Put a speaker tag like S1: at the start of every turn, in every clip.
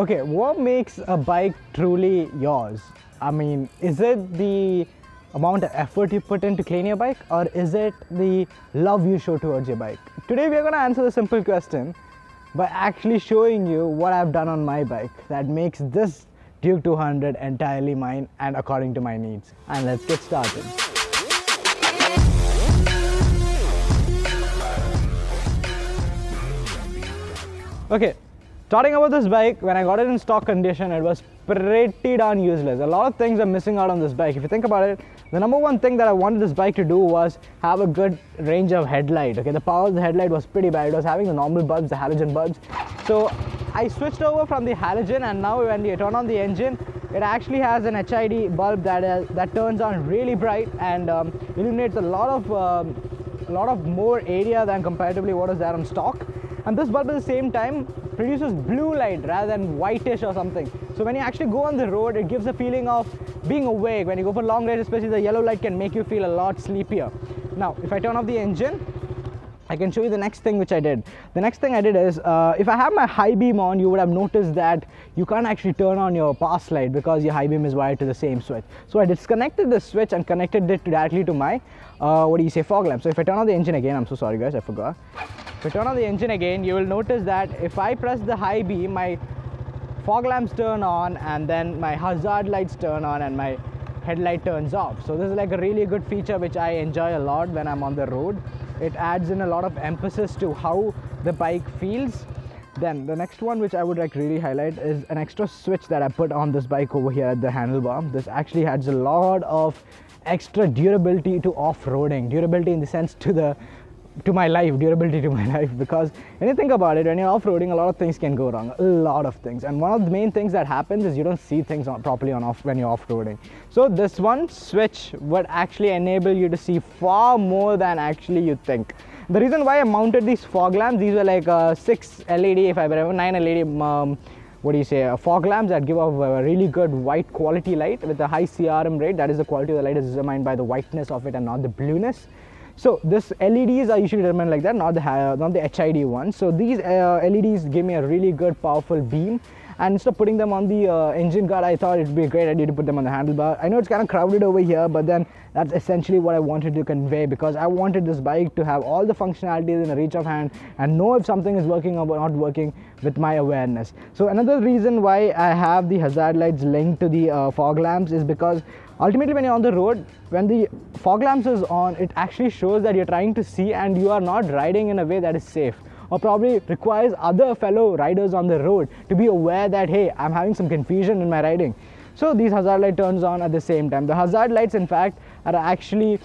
S1: Okay, what makes a bike truly yours? I mean, is it the amount of effort you put in to clean your bike, or is it the love you show towards your bike? Today we are going to answer the simple question by actually showing you what I've done on my bike that makes this Duke 200 entirely mine and according to my needs. And let's get started. Okay, starting about this bike, when I got it in stock condition, it was pretty darn useless. A lot of things are missing out on this bike. If you think about it, the number one thing that I wanted this bike to do was have a good range of headlight. Okay, the power of the headlight was pretty bad. It was having the normal bulbs, the halogen bulbs. So I switched over from the halogen, and now when you turn on the engine, it actually has an HID bulb that turns on really bright and illuminates a lot of more area than comparatively what is there on stock. And this bulb at the same time produces blue light rather than whitish or something. So when you actually go on the road, it gives a feeling of being awake. When you go for long rides, especially, the yellow light can make you feel a lot sleepier. Now, if I turn off the engine, I can show you the next thing which I did. The next thing I did is, if I have my high beam on, you would have noticed that you can't actually turn on your pass light because your high beam is wired to the same switch. So I disconnected the switch and connected it directly to my, fog lamp. So if I turn on the engine again, I'm so sorry guys, I forgot. If I turn on the engine again, you will notice that if I press the high beam, my fog lamps turn on and then my hazard lights turn on and my headlight turns off. So this is like a really good feature which I enjoy a lot when I'm on the road. It adds in a lot of emphasis to how the bike feels. Then the next one which I would like really highlight is an extra switch that I put on this bike over here at the handlebar. This actually adds a lot of extra durability to off-roading. Durability in the sense to my life, because when you think about it, when you're off-roading, a lot of things can go wrong, a lot of things, and one of the main things that happens is you don't see things properly when you're off-roading. So this one switch would actually enable you to see far more than actually you think. The reason why I mounted these fog lamps, these were like 6 LED, if I remember, 9 LED fog lamps that give off a really good white quality light with a high CRM rate. That is, the quality of the light is determined by the whiteness of it and not the blueness. So this LEDs are usually determined like that, not the HID ones. So these LEDs give me a really good powerful beam, and instead of putting them on the engine guard, I thought it'd be a great idea to put them on the handlebar. I know it's kind of crowded over here, but then that's essentially what I wanted to convey, because I wanted this bike to have all the functionalities in the reach of hand and know if something is working or not working with my awareness. So another reason why I have the hazard lights linked to the fog lamps is because ultimately when you're on the road, when the fog lamps is on, it actually shows that you're trying to see and you are not riding in a way that is safe, or probably requires other fellow riders on the road to be aware that, hey, I'm having some confusion in my riding. So these hazard light turns on at the same time. The hazard lights, in fact, are actually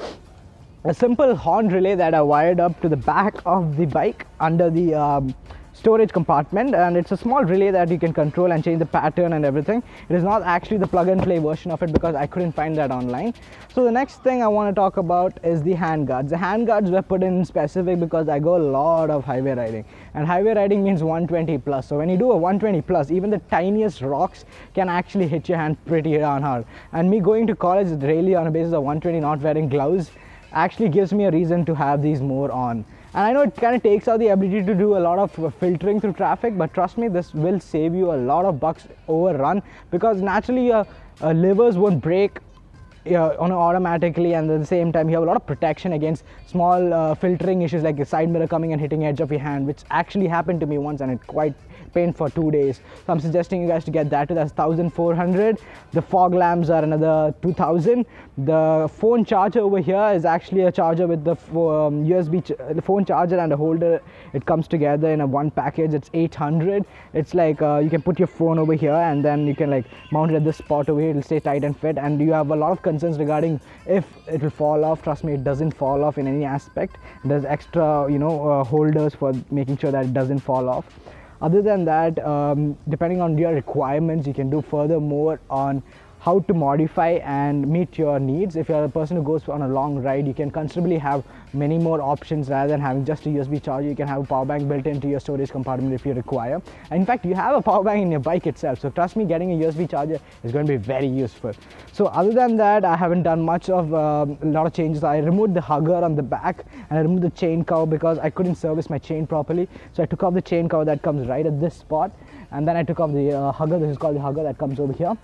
S1: a simple horn relay that are wired up to the back of the bike under the storage compartment, and it's a small relay that you can control and change the pattern and everything. It is not actually the plug and play version of it because I couldn't find that online. So the next thing I want to talk about is the handguards. The handguards were put in specific because I go a lot of highway riding, and highway riding means 120 plus. So when you do a 120 plus, even the tiniest rocks can actually hit your hand pretty darn hard. And me going to college daily on a basis of 120, not wearing gloves, actually gives me a reason to have these more on. And I know it kind of takes out the ability to do a lot of filtering through traffic, but trust me, this will save you a lot of bucks overrun, because naturally your levers won't break automatically, and at the same time you have a lot of protection against small filtering issues like the side mirror coming and hitting the edge of your hand, which actually happened to me once and it quite pained for 2 days. So I'm suggesting you guys to get that too. That's 1,400. The fog lamps are another 2,000. The phone charger over here is actually a charger with the the phone charger and a holder. It comes together in a one package. It's 800. It's like you can put your phone over here and then you can like mount it at this spot over here. It'll stay tight and fit, and you have a lot of concerns regarding if it will fall off. Trust me, it doesn't fall off in any aspect. There's extra holders for making sure that it doesn't fall off. Other than that, depending on your requirements, you can do further more on how to modify and meet your needs. If you're a person who goes on a long ride, you can considerably have many more options rather than having just a USB charger. You can have a power bank built into your storage compartment if you require. And in fact, you have a power bank in your bike itself. So trust me, getting a USB charger is going to be very useful. So other than that, I haven't done much of a lot of changes. I removed the hugger on the back and I removed the chain cover because I couldn't service my chain properly. So I took off the chain cover that comes right at this spot. And then I took off the hugger. This is called the hugger that comes over here.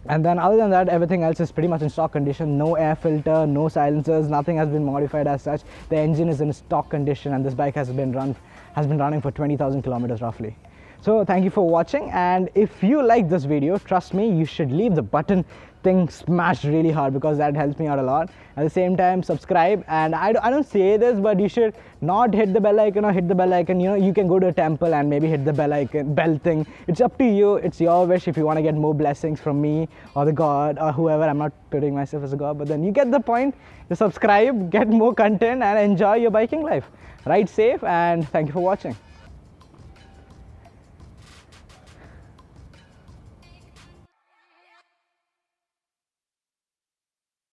S1: And then other than that, everything else is pretty much in stock condition. No air filter, no silencers, nothing has been modified as such. The engine is in stock condition, and this bike has been running for 20,000 kilometers roughly. So thank you for watching, and if you like this video, trust me, you should leave the button thing smashed really hard, because that helps me out a lot. At the same time, subscribe, and I don't say this, but you should not hit the bell icon or hit the bell icon. You know, you can go to a temple and maybe hit the bell thing. It's up to you. It's your wish if you want to get more blessings from me or the God or whoever. I'm not putting myself as a God, but then you get the point. Just subscribe, get more content, and enjoy your biking life. Ride safe, and thank you for watching.